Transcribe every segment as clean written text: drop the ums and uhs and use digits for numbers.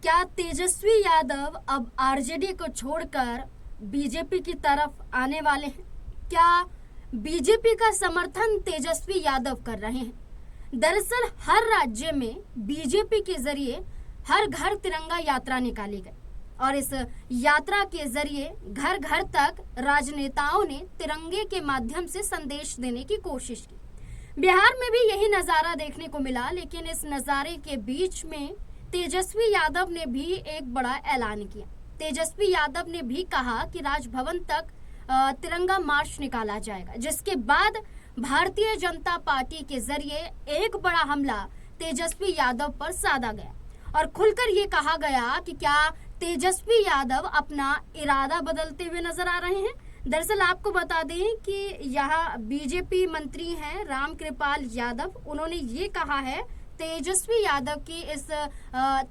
क्या तेजस्वी यादव अब आरजेडी को छोड़कर बीजेपी की तरफ आने वाले हैं? क्या बीजेपी का समर्थन तेजस्वी यादव कर रहे हैं? दरअसल हर राज्य में बीजेपी के जरिए हर घर तिरंगा यात्रा निकाली गई और इस यात्रा के जरिए घर घर तक राजनेताओं ने तिरंगे के माध्यम से संदेश देने की कोशिश की। बिहार में भी यही नजारा देखने को मिला, लेकिन इस नजारे के बीच में तेजस्वी यादव ने भी एक बड़ा ऐलान किया। तेजस्वी यादव ने भी कहा कि राजभवन तक तिरंगा मार्च निकाला जाएगा, जिसके बाद भारतीय जनता पार्टी के जरिए एक बड़ा हमला तेजस्वी यादव पर साधा गया और खुलकर ये कहा गया कि क्या तेजस्वी यादव अपना इरादा बदलते हुए नजर आ रहे हैं। दरअसल आपको बता दें कि यहाँ बीजेपी मंत्री हैं रामकृपाल यादव, उन्होंने ये कहा है तेजस्वी यादव की इस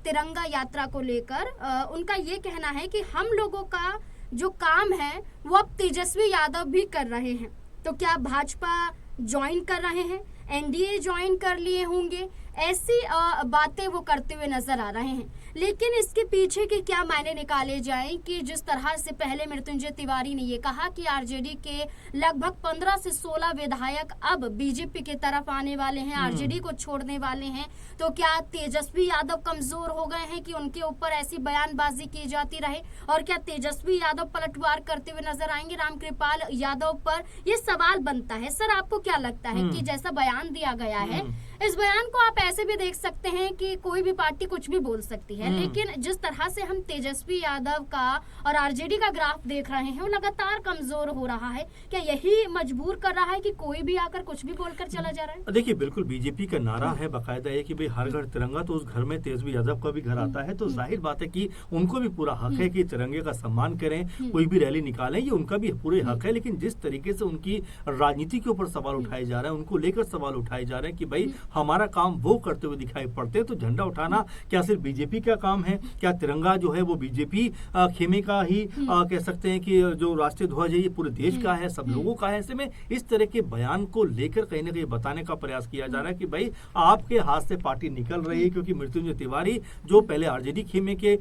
तिरंगा यात्रा को लेकर उनका ये कहना है कि हम लोगों का जो काम है वो अब तेजस्वी यादव भी कर रहे हैं। तो क्या भाजपा ज्वाइन कर रहे हैं, एनडीए ज्वाइन कर लिए होंगे, ऐसी बातें वो करते हुए नजर आ रहे हैं। लेकिन इसके पीछे के क्या मायने निकाले जाएं कि जिस तरह से पहले मृत्युंजय तिवारी ने ये कहा कि आरजेडी के लगभग 15 से 16 विधायक अब बीजेपी की तरफ आने वाले हैं, आरजेडी को छोड़ने वाले हैं, तो क्या तेजस्वी यादव कमजोर हो गए हैं कि उनके ऊपर ऐसी बयानबाजी की जाती रहे? और क्या तेजस्वी यादव पलटवार करते हुए नजर आएंगे रामकृपाल यादव पर? ये सवाल बनता है। सर, आपको क्या लगता है कि जैसा बयान दिया गया है, इस बयान को आप ऐसे भी देख सकते हैं कि कोई भी पार्टी कुछ भी बोल सकती है, लेकिन जिस तरह से हम तेजस्वी यादव का और आरजेडी का ग्राफ देख रहे हैं वो लगातार कमजोर हो रहा है। क्या यही मजबूर कर रहा है कि कोई भी आकर कुछ भी बोलकर चला जा रहा है? देखिए, बिल्कुल बीजेपी का नारा है बाकायदा है कि भाई हर घर तिरंगा, तो उस घर में तेजस्वी यादव का भी घर आता है, तो जाहिर बात है कि उनको भी पूरा हक है कि तिरंगे का सम्मान करें, कोई भी रैली निकालें, ये उनका भी पूरे हक है। लेकिन जिस तरीके से उनकी राजनीति के ऊपर सवाल उठाए जा रहे हैं, उनको लेकर सवाल उठाए जा रहे हैं कि भाई हमारा काम वो करते हुए दिखाई पड़ते हैं, तो झंडा उठाना क्या सिर्फ बीजेपी का काम है? क्या तिरंगा जो है वो बीजेपी खेमे का ही कह सकते हैं कि जो राष्ट्रीय ध्वज है ये पूरे देश का है, सब लोगों का है? ऐसे में इस तरह के बयान को लेकर कहीं ना कहीं बताने का प्रयास किया जा रहा है कि भाई आपके हाथ से पार्टी निकल रही है, क्योंकि मृत्युंजय तिवारी जो पहले आरजेडी खेमे के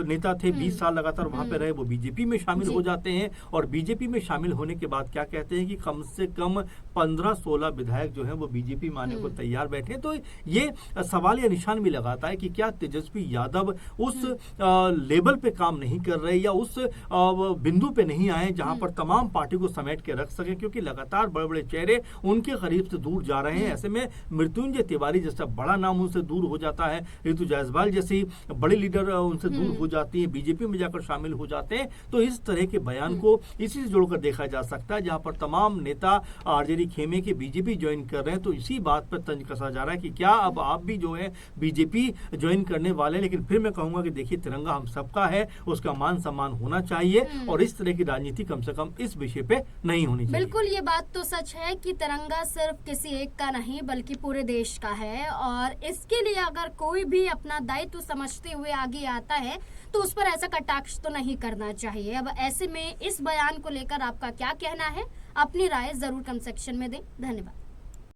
नेता थे, 20 साल लगातार वहां पे रहे, वो बीजेपी में शामिल हो जाते हैं और बीजेपी में शामिल होने के बाद क्या कहते हैं कि कम से कम 15-16 विधायक जो है वो बीजेपी में आने को तैयार बैठे। तो ये सवाल या निशान भी लगाता है कि क्या तेजस्वी यादव उस लेवल पे काम नहीं कर रहे या उस बिंदु पे नहीं आए जहां पर तमाम पार्टी को समेट के रख सके, क्योंकि लगातार बड़े बड़े चेहरे उनके करीब से दूर जा रहे हैं। ऐसे में मृत्युंजय तिवारी जैसा बड़ा नाम उनसे दूर हो जाता है, ऋतु जायसवाल जैसी बड़ी लीडर उनसे दूर हो जाती है, बीजेपी में जाकर शामिल हो जाते हैं। तो इस तरह के बयान को इसी से जोड़कर देखा जा सकता है, जहां पर तमाम नेता आरजेडी खेमे के बीजेपी ज्वाइन कर रहे हैं, तो इसी बात पर तंज कसा जा रहा है कि क्या अब आप भी जो है बीजेपी ज्वाइन करने वाले? लेकिन फिर मैं कहूंगा कि देखिए, तिरंगा हम सबका है, उसका मान सम्मान होना चाहिए और इस तरह की राजनीति कम से कम इस विषय पे नहीं होनी चाहिए। बिल्कुल, ये बात तो सच है कि तिरंगा सिर्फ किसी एक का नहीं बल्कि पूरे देश का है और इसके लिए अगर कोई भी अपना दायित्व समझते हुए आगे आता है तो उस पर ऐसा कटाक्ष तो नहीं करना चाहिए। अब ऐसे में इस बयान को लेकर आपका क्या कहना है? अपनी राय जरूर कमेंट सेक्शन में दें। धन्यवाद।